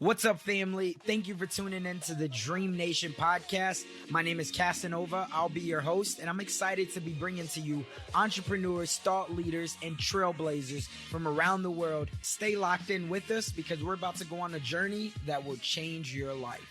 What's up, family? Thank you for tuning in to the DreamNation podcast. My name is Casanova. I'll be your host, and I'm excited to be bringing to you entrepreneurs, thought leaders, and trailblazers from around the world. Stay locked in with us because we're about to go on a journey that will change your life.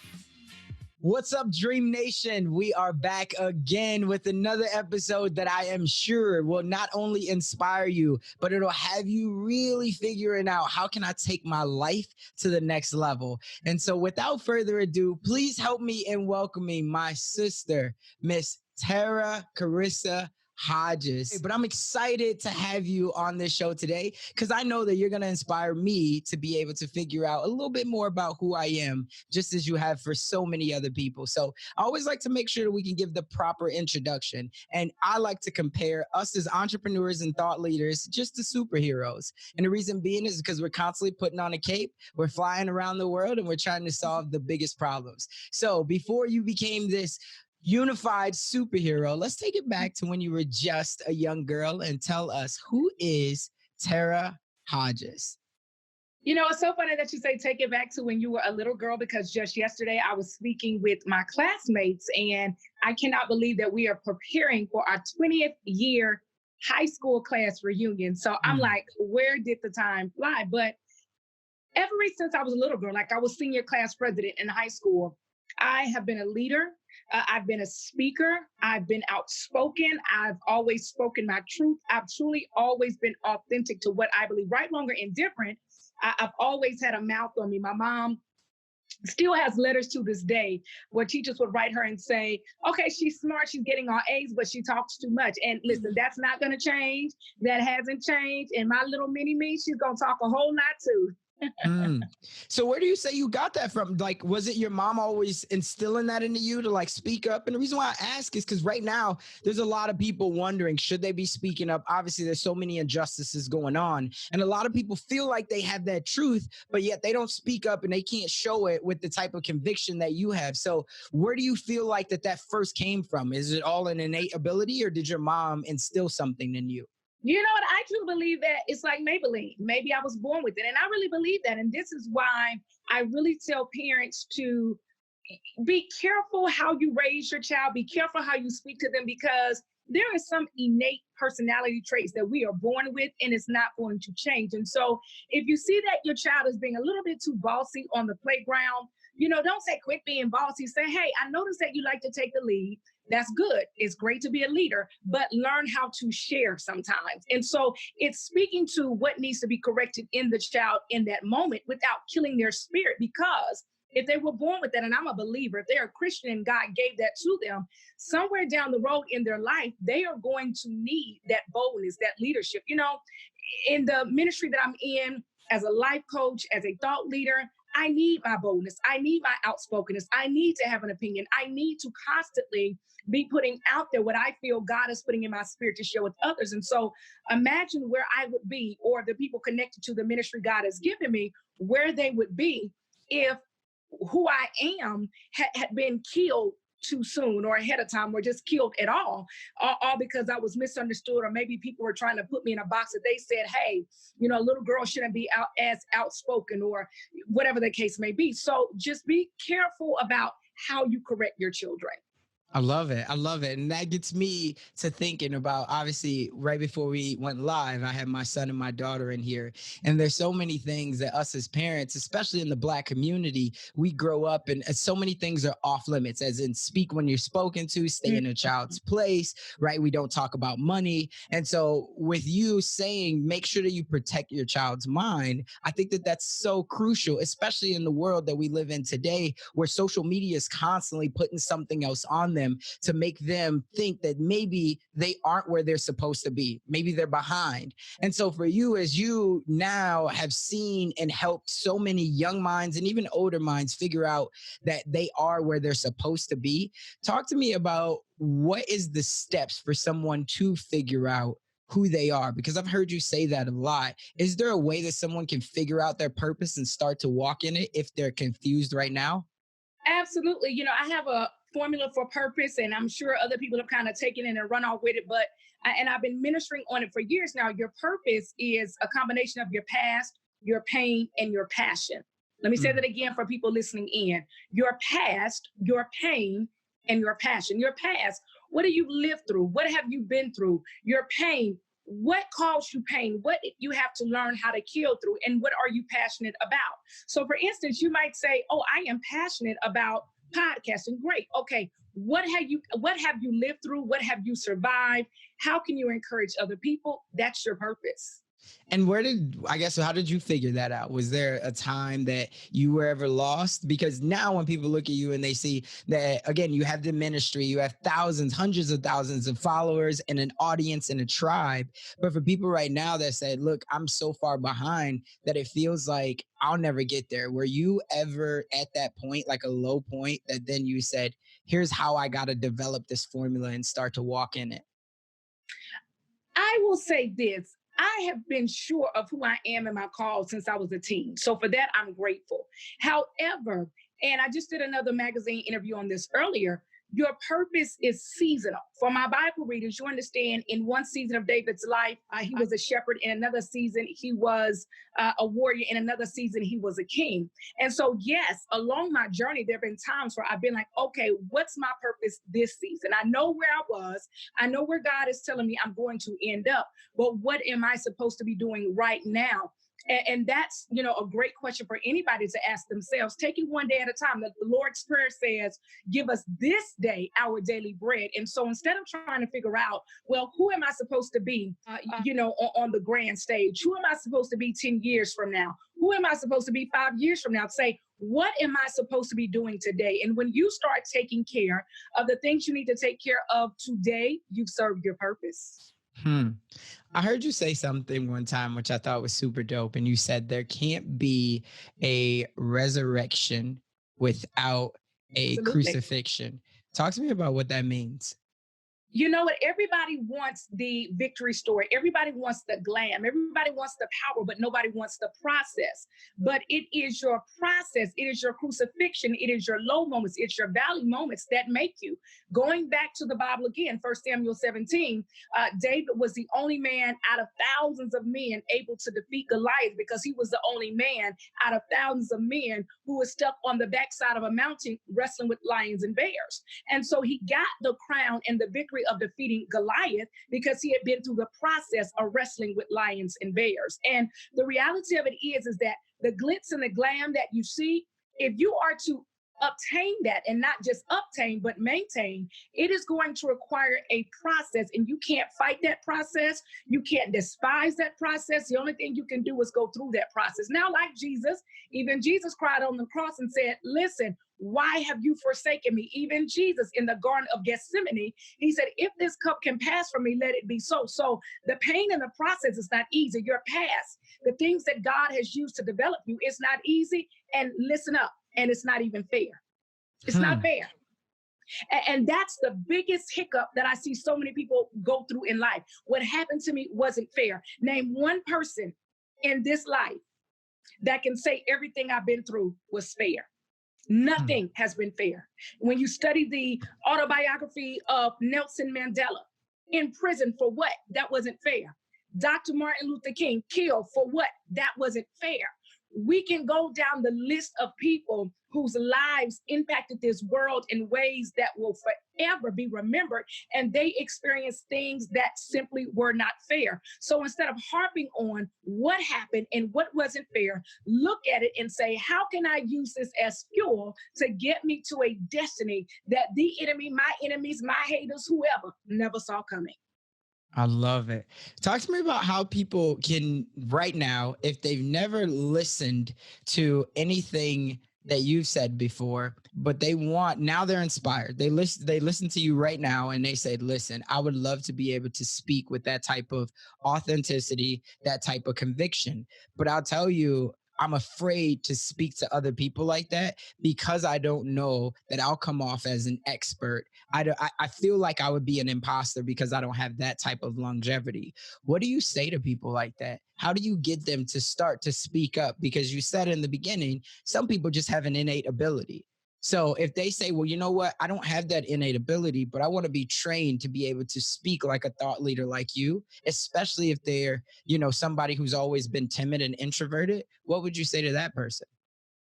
What's up, Dream Nation? We are back again with another episode that I am sure will not only inspire you, but it'll have you really figuring out how can I take my life to the next level. And so without further ado, please help me in welcoming my sister, Miss Tera Carissa Hodges. But I'm excited to have you on this show today because I know that you're going to inspire me to be able to figure out a little bit more about who I am, just as you have for so many other people. So I always like to make sure that we can give the proper introduction. And I like to compare us as entrepreneurs and thought leaders just to superheroes. And the reason being is because we're constantly putting on a cape, we're flying around the world, and we're trying to solve the biggest problems. So before you became this unified superhero, let's take it back to when you were just a young girl and tell us, who is Tera Hodges? You know, it's so funny that you say take it back to when you were a little girl, because just yesterday I was speaking with my classmates and I cannot believe that we are preparing for our 20th year high school class reunion. So I'm like, where did the time fly? But ever since I was a little girl, like I was senior class president in high school, I have been a leader. I've been a speaker. I've been outspoken. I've always spoken my truth. I've truly always been authentic to what I believe, right, wrong, or indifferent. I've always had a mouth on me. My mom still has letters to this day where teachers would write her and say, okay, she's smart, she's getting all A's, but she talks too much. And listen, that's not going to change. That hasn't changed. And my little mini me, she's going to talk a whole lot too. So where do you say you got that from? Like, was it your mom always instilling that into you to like speak up? And the reason why I ask is because right now there's a lot of people wondering, should they be speaking up? Obviously, there's so many injustices going on. And a lot of people feel like they have that truth, but yet they don't speak up and they can't show it with the type of conviction that you have. So where do you feel like that first came from? Is it all an innate ability, or did your mom instill something in you? You know what? I do believe that it's like Maybelline. Maybe I was born with it. And I really believe that. And this is why I really tell parents to be careful how you raise your child. Be careful how you speak to them, because there are some innate personality traits that we are born with, and it's not going to change. And so if you see that your child is being a little bit too bossy on the playground, you know, don't say quit being bossy. Say, hey, I noticed that you like to take the lead. That's good. It's great to be a leader, but learn how to share sometimes. And so it's speaking to what needs to be corrected in the child in that moment without killing their spirit. Because if they were born with that, and I'm a believer, if they're a Christian and God gave that to them, somewhere down the road in their life, they are going to need that boldness, that leadership. You know, in the ministry that I'm in as a life coach, as a thought leader, I need my boldness. I need my outspokenness. I need to have an opinion. I need to constantly be putting out there what I feel God is putting in my spirit to share with others. And so imagine where I would be, or the people connected to the ministry God has given me, where they would be if who I am had been killed too soon, or ahead of time, or just killed at all because I was misunderstood, or maybe people were trying to put me in a box that they said, hey, you know, a little girl shouldn't be as outspoken, or whatever the case may be. So just be careful about how you correct your children. I love it. I love it. And that gets me to thinking about, obviously, right before we went live, I had my son and my daughter in here. And there's so many things that us as parents, especially in the Black community, we grow up and so many things are off limits, as in speak when you're spoken to, stay in a child's place, right? We don't talk about money. And so with you saying, make sure that you protect your child's mind, I think that that's so crucial, especially in the world that we live in today, where social media is constantly putting something else on them to make them think that maybe they aren't where they're supposed to be. Maybe they're behind. And so for you, as you now have seen and helped so many young minds and even older minds figure out that they are where they're supposed to be, talk to me about what is the steps for someone to figure out who they are, because I've heard you say that a lot. Is there a way that someone can figure out their purpose and start to walk in it if they're confused right now? Absolutely. You know, I have a formula for purpose, and I'm sure other people have kind of taken it and run off with it, but and I've been ministering on it for years now. Your purpose is a combination of your past, your pain, and your passion. Let me say that again for people listening in. Your past, your pain, and your passion. Your past, what do you live through? What have you been through? Your pain, what caused you pain? What you have to learn how to kill through? And what are you passionate about? So for instance, you might say, oh, I am passionate about podcasting. Great. Okay. What have you lived through? What have you survived? How can you encourage other people? That's your purpose. And how did you figure that out? Was there a time that you were ever lost? Because now when people look at you and they see that, again, you have the ministry, you have thousands, hundreds of thousands of followers and an audience and a tribe. But for people right now that said, look, I'm so far behind that it feels like I'll never get there. Were you ever at that point, like a low point that then you said, here's how I got to develop this formula and start to walk in it? I will say this. I have been sure of who I am and my call since I was a teen. So for that, I'm grateful. However, and I just did another magazine interview on this earlier, your purpose is seasonal. For my Bible readers, you understand in one season of David's life, he was a shepherd. In another season, he was a warrior. In another season, he was a king. And so, yes, along my journey, there have been times where I've been like, okay, what's my purpose this season? I know where I was. I know where God is telling me I'm going to end up. But what am I supposed to be doing right now? And that's, a great question for anybody to ask themselves. Take it one day at a time. The Lord's Prayer says, give us this day our daily bread. And so instead of trying to figure out, well, who am I supposed to be, on the grand stage? Who am I supposed to be 10 years from now? Who am I supposed to be 5 years from now? Say, what am I supposed to be doing today? And when you start taking care of the things you need to take care of today, you've served your purpose. I heard you say something one time, which I thought was super dope. And you said there can't be a resurrection without a Absolutely. crucifixion. Talk to me about what that means. You know what? Everybody wants the victory story. Everybody wants the glam. Everybody wants the power, but nobody wants the process. But it is your process. It is your crucifixion. It is your low moments. It's your valley moments that make you. Going back to the Bible again, 1 Samuel 17, David was the only man out of thousands of men able to defeat Goliath because he was the only man out of thousands of men who was stuck on the backside of a mountain wrestling with lions and bears. And so he got the crown and the victory of defeating Goliath because he had been through the process of wrestling with lions and bears. And the reality of it is that the glitz and the glam that you see, if you are to obtain that and not just obtain, but maintain, it is going to require a process, and you can't fight that process. You can't despise that process. The only thing you can do is go through that process. Now, like Jesus, even Jesus cried on the cross and said, listen, why have you forsaken me? Even Jesus in the Garden of Gethsemane, he said, if this cup can pass from me, let it be so. So the pain in the process is not easy. Your past, the things that God has used to develop you, it's not easy. And listen up, and it's not even fair. It's not fair. And that's the biggest hiccup that I see so many people go through in life. What happened to me wasn't fair. Name one person in this life that can say everything I've been through was fair. Nothing has been fair. When you study the autobiography of Nelson Mandela, in prison for what? That wasn't fair. Dr. Martin Luther King killed for what? That wasn't fair. We can go down the list of people whose lives impacted this world in ways that will forever be remembered, and they experienced things that simply were not fair. So instead of harping on what happened and what wasn't fair, look at it and say, how can I use this as fuel to get me to a destiny that the enemy, my enemies, my haters, whoever never saw coming? I love it. Talk to me about how people can right now, if they've never listened to anything that you've said before, but now they're inspired. They listen to you right now and they say, listen, I would love to be able to speak with that type of authenticity, that type of conviction. But I'll tell you, I'm afraid to speak to other people like that because I don't know that I'll come off as an expert. I feel like I would be an imposter because I don't have that type of longevity. What do you say to people like that? How do you get them to start to speak up? Because you said in the beginning, some people just have an innate ability. So if they say, well, you know what, I don't have that innate ability, but I want to be trained to be able to speak like a thought leader like you, especially if they're, somebody who's always been timid and introverted, what would you say to that person?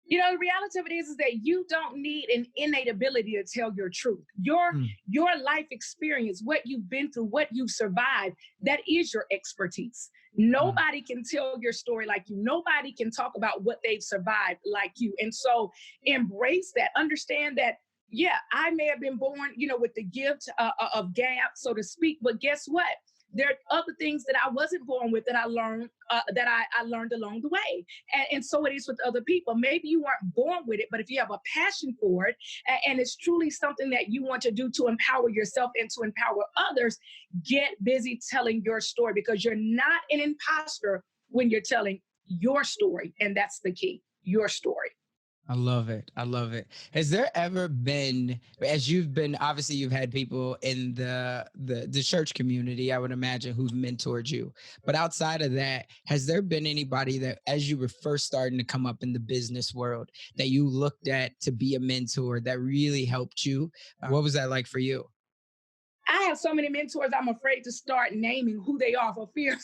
The reality of it is that you don't need an innate ability to tell your truth. Your life experience, what you've been through, what you've survived, that is your expertise. Nobody can tell your story like you. Nobody can talk about what they've survived like you. And so embrace that. Understand that, yeah, I may have been born, with the gift of gab, so to speak. But guess what? There are other things that I wasn't born with that I learned I learned along the way. And so it is with other people. Maybe you weren't born with it, but if you have a passion for it and it's truly something that you want to do to empower yourself and to empower others, get busy telling your story, because you're not an imposter when you're telling your story. And that's the key, your story. I love it. I love it. Has there ever been, as you've been, obviously you've had people in the church community, I would imagine, who've mentored you. But outside of that, has there been anybody that, as you were first starting to come up in the business world, that you looked at to be a mentor that really helped you? What was that like for you? I have so many mentors, I'm afraid to start naming who they are for fear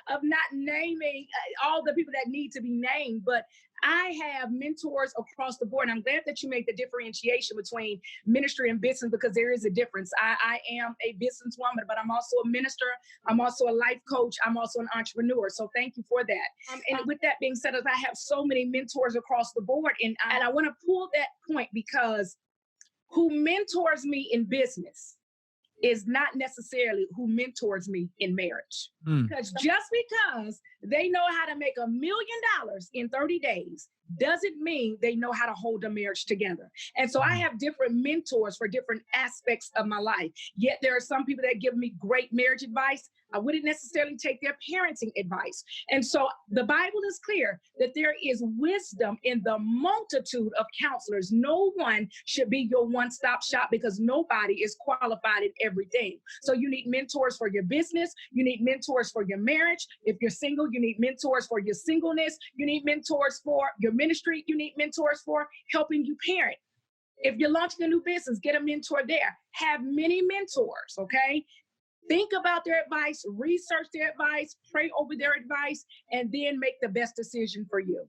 of not naming all the people that need to be named. But I have mentors across the board. And I'm glad that you make the differentiation between ministry and business, because there is a difference. I am a businesswoman, but I'm also a minister. I'm also a life coach. I'm also an entrepreneur. So thank you for that. And with that being said, as I have so many mentors across the board, and I want to pull that point, because who mentors me in business is not necessarily who mentors me in marriage. Because just because they know how to make $1 million in 30 days doesn't mean they know how to hold a marriage together. And so I have different mentors for different aspects of my life. Yet there are some people that give me great marriage advice. I wouldn't necessarily take their parenting advice. And so the Bible is clear that there is wisdom in the multitude of counselors. No one should be your one-stop shop, because nobody is qualified in everything. So you need mentors for your business. You need mentors for your marriage. If you're single, you need mentors for your singleness. You need mentors for your ministry. You need mentors for helping you parent. If you're launching a new business, get a mentor there. Have many mentors, okay? Think about their advice, research their advice, pray over their advice, and then make the best decision for you.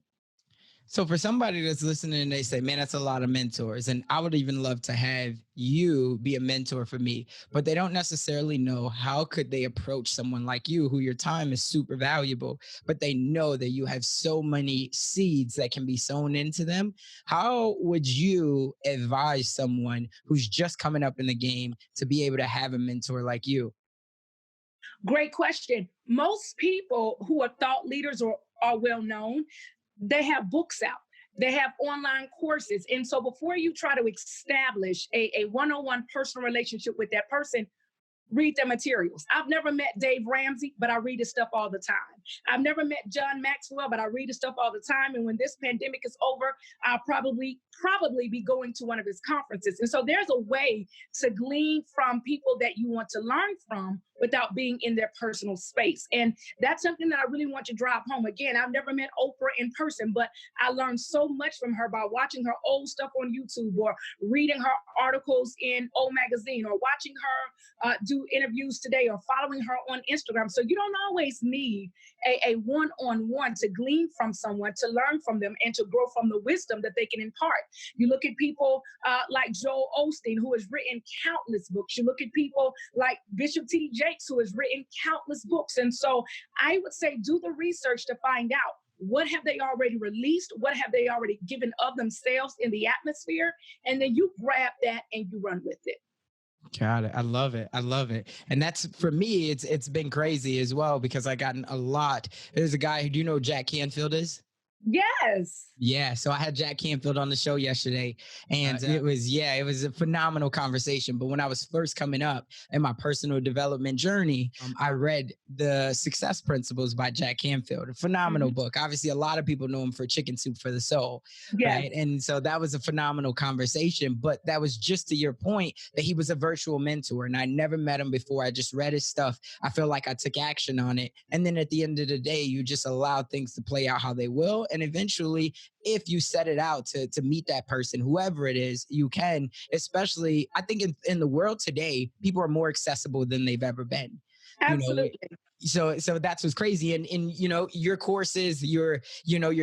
So for somebody that's listening and they say, man, that's a lot of mentors, and I would even love to have you be a mentor for me, but they don't necessarily know how could they approach someone like you, who your time is super valuable, but they know that you have so many seeds that can be sown into them. How would you advise someone who's just coming up in the game to be able to have a mentor like you? Great question. Most people who are thought leaders or are well known, they have books out. They have online courses. And so before you try to establish a one-on-one personal relationship with that person, read their materials. I've never met Dave Ramsey, but I read his stuff all the time. I've never met John Maxwell, but I read his stuff all the time. And when this pandemic is over, I'll probably be going to one of his conferences. And so there's a way to glean from people that you want to learn from without being in their personal space. And that's something that I really want to drive home. Again, I've never met Oprah in person, but I learned so much from her by watching her old stuff on YouTube, or reading her articles in Old Magazine, or watching her do interviews today, or following her on Instagram. So you don't always need a one-on-one to glean from someone, to learn from them, and to grow from the wisdom that they can impart. You look at people like Joel Osteen, who has written countless books. You look at people like Bishop T.D. Jakes, who has written countless books. And so I would say do the research to find out, what have they already released? What have they already given of themselves in the atmosphere? And then you grab that and you run with it. Got it. I love it. I love it. And that's, for me, it's been crazy as well, because I gotten a lot. There's a guy who, do you know who Jack Canfield is? Yes. Yeah. So I had Jack Canfield on the show yesterday, and it was a phenomenal conversation. But when I was first coming up in my personal development journey, I read The Success Principles by Jack Canfield, a phenomenal book. Obviously, a lot of people know him for Chicken Soup for the Soul. Yes. Right. And so that was a phenomenal conversation. But that was just to your point, that he was a virtual mentor, and I never met him before. I just read his stuff. I feel like I took action on it. And then at the end of the day, you just allow things to play out how they will. And eventually, if you set it out to meet that person, whoever it is, you can. Especially, I think in the world today, people are more accessible than they've ever been. you know, Absolutely. so that's what's crazy. And your courses, your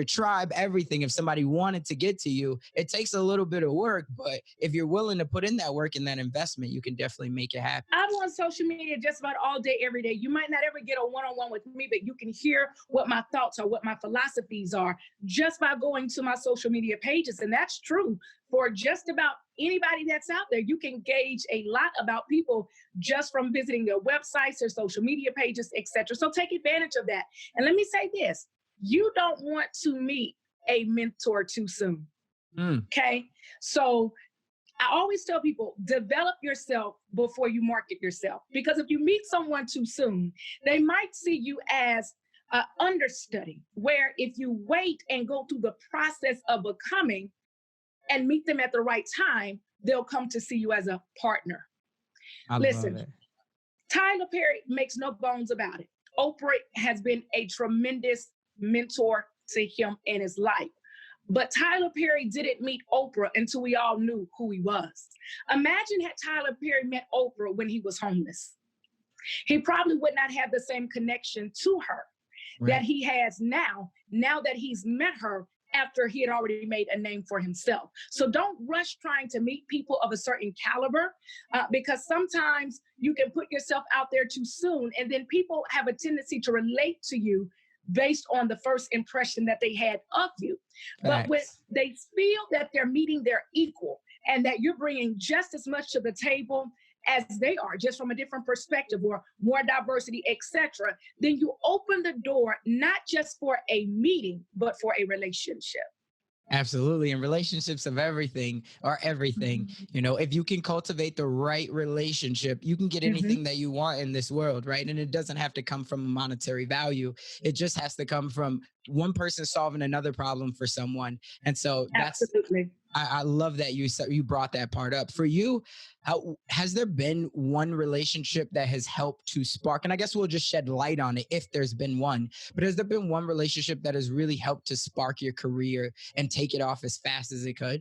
tribe, everything, if somebody wanted to get to you, it takes a little bit of work, but if you're willing to put in that work and that investment, you can definitely make it happen. I'm on social media just about all day, every day. You might not ever get a one-on-one with me, but you can hear what my thoughts are, what my philosophies are, just by going to my social media pages. And that's true for just about anybody that's out there. You can gauge a lot about people just from visiting their websites, their social media pages, etc. So take advantage of that. And let me say this: you don't want to meet a mentor too soon. Okay. So I always tell people, develop yourself before you market yourself. Because if you meet someone too soon, they might see you as an understudy, where if you wait and go through the process of becoming and meet them at the right time, they'll come to see you as a partner. I Listen, love it. Tyler Perry makes no bones about it. Oprah has been a tremendous mentor to him in his life. But Tyler Perry didn't meet Oprah until we all knew who he was. Imagine had Tyler Perry met Oprah when he was homeless. He probably would not have the same connection to her that he has now that he's met her after he had already made a name for himself. So don't rush trying to meet people of a certain caliber, because sometimes you can put yourself out there too soon, and then people have a tendency to relate to you based on the first impression that they had of you. But when they feel that they're meeting their equal and that you're bringing just as much to the table as they are, just from a different perspective or more diversity, etc., then you open the door not just for a meeting, but for a relationship. Absolutely. And relationships of everything are everything. If you can cultivate the right relationship, you can get anything that you want in this world, right? And it doesn't have to come from a monetary value. It just has to come from one person solving another problem for someone. And so Absolutely. I love that you brought that part up. For you, has there been one relationship that has helped to spark? And I guess we'll just shed light on it if there's been one. But has there been one relationship that has really helped to spark your career and take it off as fast as it could?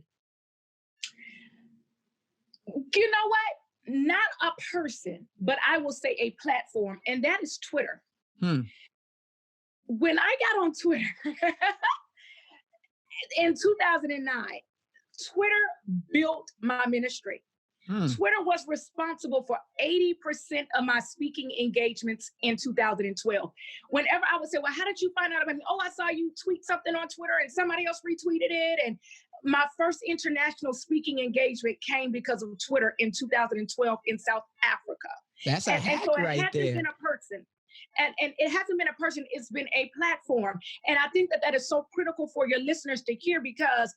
You know what? Not a person, but I will say a platform, and that is Twitter. When I got on Twitter in 2009, Twitter built my ministry. Twitter was responsible for 80% of my speaking engagements in 2012. Whenever I would say, well, how did you find out about me? Oh, I saw you tweet something on Twitter and somebody else retweeted it. And my first international speaking engagement came because of Twitter in 2012 in South Africa. That's a hack so it right hasn't there. been a person. And it hasn't been a person, it's been a platform. And I think that is so critical for your listeners to hear, because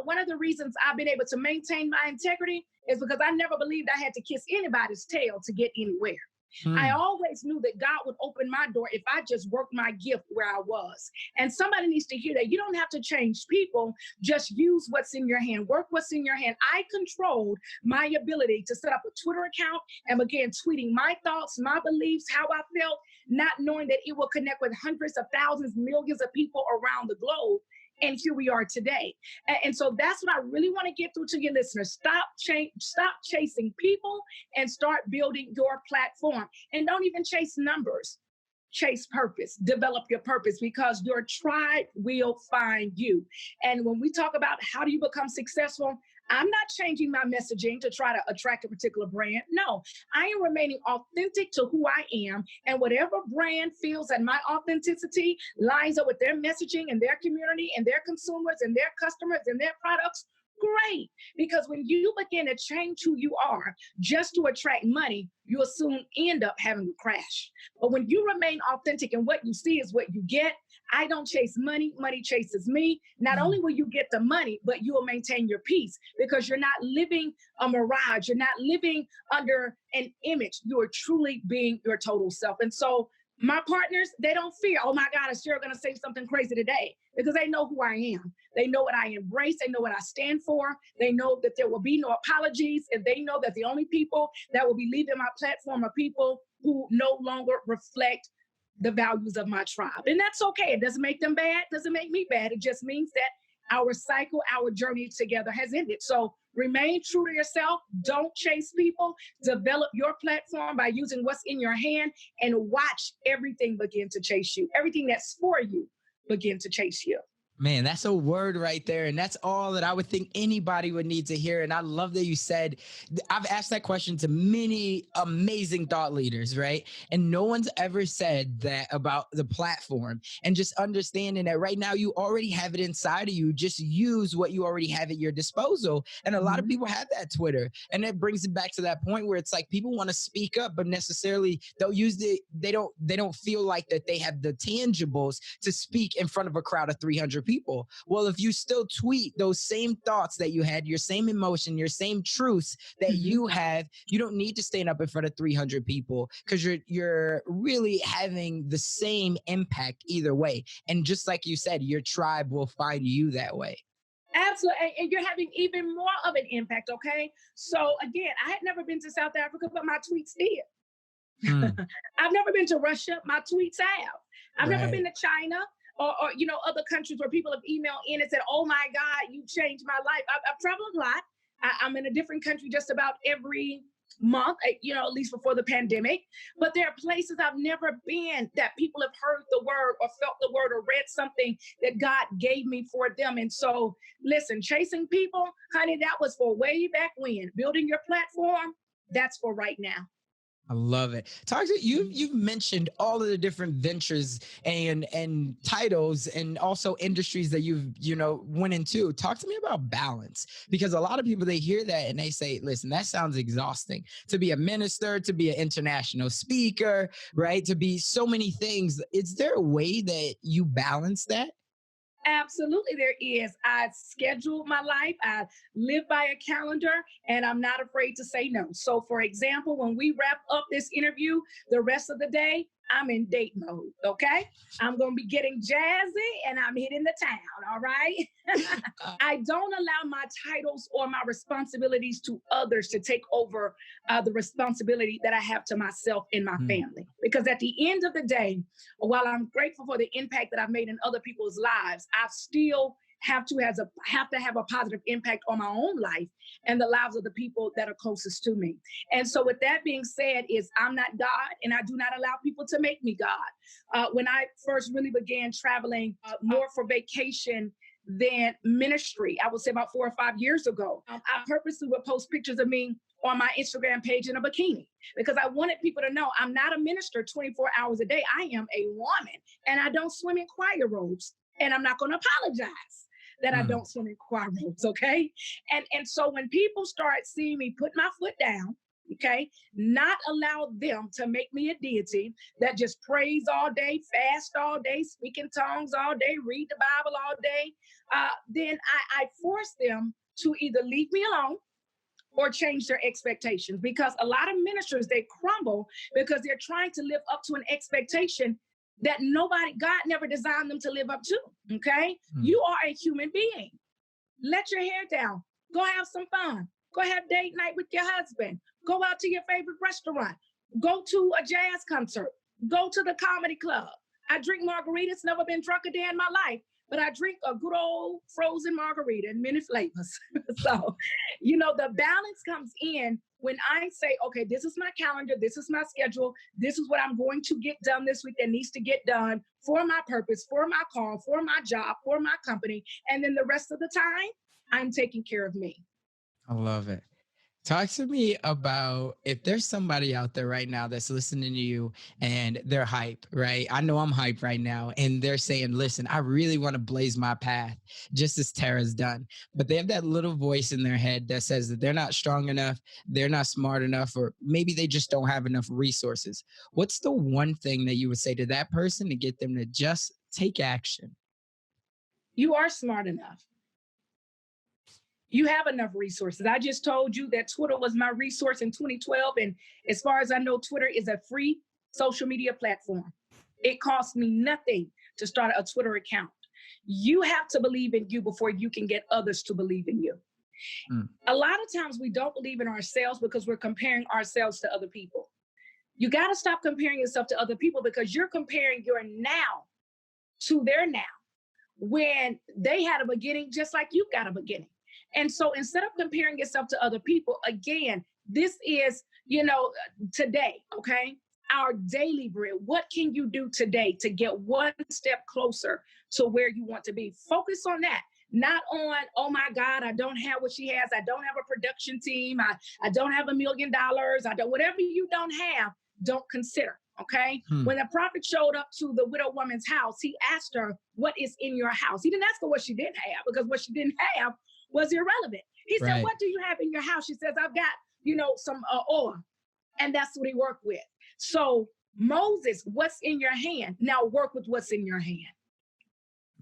one of the reasons I've been able to maintain my integrity is because I never believed I had to kiss anybody's tail to get anywhere. I always knew that God would open my door if I just worked my gift where I was. And somebody needs to hear that you don't have to change people. Just use what's in your hand. Work what's in your hand. I controlled my ability to set up a Twitter account and began tweeting my thoughts, my beliefs, how I felt, not knowing that it will connect with hundreds of thousands, millions of people around the globe. And here we are today. And so that's what I really want to get through to your listeners. Stop chasing people and start building your platform. And don't even chase numbers. Chase purpose. Develop your purpose, because your tribe will find you. And when we talk about how do you become successful, I'm not changing my messaging to try to attract a particular brand. No, I am remaining authentic to who I am. And whatever brand feels that my authenticity lines up with their messaging and their community and their consumers and their customers and their products, great. Because when you begin to change who you are just to attract money, you'll soon end up having a crash. But when you remain authentic and what you see is what you get, I don't chase money. Money chases me. Not only will you get the money, but you will maintain your peace, because you're not living a mirage. You're not living under an image. You are truly being your total self. And so my partners, they don't fear, oh my God, is Tera going to say something crazy today? Because they know who I am. They know what I embrace. They know what I stand for. They know that there will be no apologies. And they know that the only people that will be leaving my platform are people who no longer reflect the values of my tribe. And that's okay. It doesn't make them bad. It doesn't make me bad. It just means that our cycle, our journey together has ended. So Remain true to yourself. Don't chase people. Develop your platform by using what's in your hand and watch everything begin to chase you. Everything that's for you begin to chase you. Man, that's a word right there. And that's all that I would think anybody would need to hear. And I love that you said, I've asked that question to many amazing thought leaders, right? And no one's ever said that about the platform, and just understanding that right now you already have it inside of you. Just use what you already have at your disposal. And a lot of people have that Twitter. And that brings it back to that point where it's like people want to speak up, but necessarily they'll use they don't feel like that they have the tangibles to speak in front of a crowd of 300 people. Well, if you still tweet those same thoughts that you had, your same emotion, your same truths that you have, you don't need to stand up in front of 300 people, because you're really having the same impact either way. And just like you said, your tribe will find you that way. Absolutely. And you're having even more of an impact. Okay. So again, I had never been to South Africa, but my tweets did. I've never been to Russia. My tweets have. I've never been to China. Or other countries where people have emailed in and said, oh my God, you changed my life. I've traveled a lot. I'm in a different country just about every month, at least before the pandemic. But there are places I've never been that people have heard the word or felt the word or read something that God gave me for them. And so, listen, chasing people, honey, that was for way back when. Building your platform, that's for right now. I love it. Talk to you've mentioned all of the different ventures and titles and also industries that you've went into. Talk to me about balance, because a lot of people, they hear that and they say, listen, that sounds exhausting to be a minister, to be an international speaker, right? To be so many things. Is there a way that you balance that? Absolutely, there is. I schedule my life. I live by a calendar, and I'm not afraid to say no. So, for example, when we wrap up this interview, the rest of the day, I'm in date mode, okay? I'm going to be getting jazzy and I'm hitting the town, all right? I don't allow my titles or my responsibilities to others to take over the responsibility that I have to myself and my family. Because at the end of the day, while I'm grateful for the impact that I've made in other people's lives, I still have to have a positive impact on my own life and the lives of the people that are closest to me. And so with that being said, I'm not God, and I do not allow people to make me God. When I first really began traveling more for vacation than ministry, I would say about 4 or 5 years ago, I purposely would post pictures of me on my Instagram page in a bikini, because I wanted people to know I'm not a minister 24 hours a day. I am a woman, and I don't swim in choir robes, and I'm not going to apologize that I don't swim in choir robes, okay? And so when people start seeing me put my foot down, okay, not allow them to make me a deity that just prays all day, fast all day, speak in tongues all day, read the Bible all day, then I force them to either leave me alone or change their expectations. Because a lot of ministers, they crumble because they're trying to live up to an expectation that God never designed them to live up to, okay? You are a human being. Let your hair down. Go have some fun. Go have date night with your husband. Go out to your favorite restaurant. Go to a jazz concert. Go to the comedy club. I drink margaritas, never been drunk a day in my life, but I drink a good old frozen margarita in many flavors. So, the balance comes in when I say, okay, this is my calendar, this is my schedule, this is what I'm going to get done this week that needs to get done for my purpose, for my call, for my job, for my company. And then the rest of the time, I'm taking care of me. I love it. Talk to me about, if there's somebody out there right now that's listening to you and they're hype, right? I know I'm hype right now, and they're saying, listen, I really want to blaze my path just as Tera's done. But they have that little voice in their head that says that they're not strong enough, they're not smart enough, or maybe they just don't have enough resources. What's the one thing that you would say to that person to get them to just take action? You are smart enough. You have enough resources. I just told you that Twitter was my resource in 2012. And as far as I know, Twitter is a free social media platform. It costs me nothing to start a Twitter account. You have to believe in you before you can get others to believe in you. A lot of times we don't believe in ourselves because we're comparing ourselves to other people. You got to stop comparing yourself to other people, because you're comparing your now to their now, when they had a beginning just like you've got a beginning. And so instead of comparing yourself to other people, again, this is, today, okay? Our daily bread. What can you do today to get one step closer to where you want to be? Focus on that. Not on, oh my God, I don't have what she has. I don't have a production team. I don't have $1 million. Whatever you don't have, don't consider. Okay. When the prophet showed up to the widow woman's house, he asked her, what is in your house? He didn't ask her what she didn't have, because what she didn't have was irrelevant. He said, what do you have in your house? She says, I've got, some oil. And that's what he worked with. So Moses, what's in your hand? Now work with what's in your hand.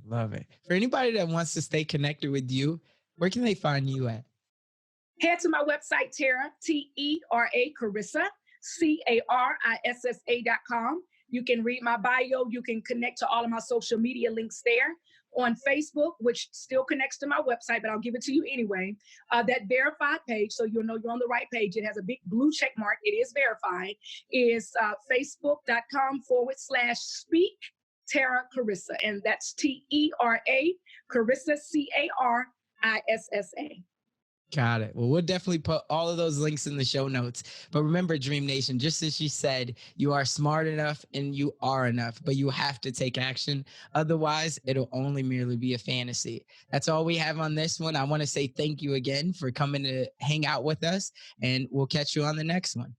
Love it. For anybody that wants to stay connected with you, where can they find you at? Head to my website, Tera, Tera, Carissa, CARISSA.com. You can read my bio. You can connect to all of my social media links there. On Facebook, which still connects to my website, but I'll give it to you anyway. That verified page, so you'll know you're on the right page. It has a big blue check mark. It is verified. Is Facebook.com/speak Tera Carissa. And that's Tera Carissa, CARISSA. Got it. Well, we'll definitely put all of those links in the show notes. But remember, Dream Nation, just as she said, you are smart enough and you are enough, but you have to take action. Otherwise, it'll only merely be a fantasy. That's all we have on this one. I want to say thank you again for coming to hang out with us, and we'll catch you on the next one.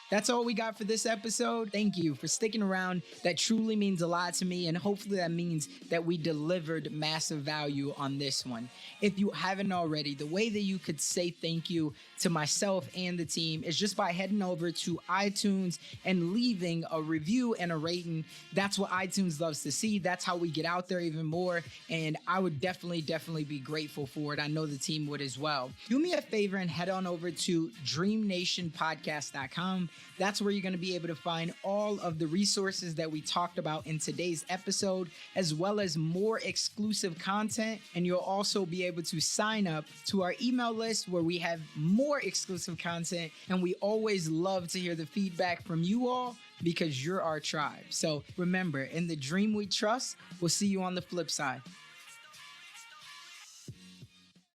That's all we got for this episode. Thank you for sticking around. That truly means a lot to me, and hopefully that means that we delivered massive value on this one. If you haven't already, the way that you could say thank you to myself and the team is just by heading over to iTunes and leaving a review and a rating. That's what iTunes loves to see. That's how we get out there even more, and I would definitely be grateful for it. I know the team would as well. Do me a favor and head on over to DreamNationPodcast.com. That's where you're going to be able to find all of the resources that we talked about in today's episode, as well as more exclusive content. And you'll also be able to sign up to our email list where we have more exclusive content. And we always love to hear the feedback from you all, because you're our tribe. So remember, in the dream we trust. We'll see you on the flip side.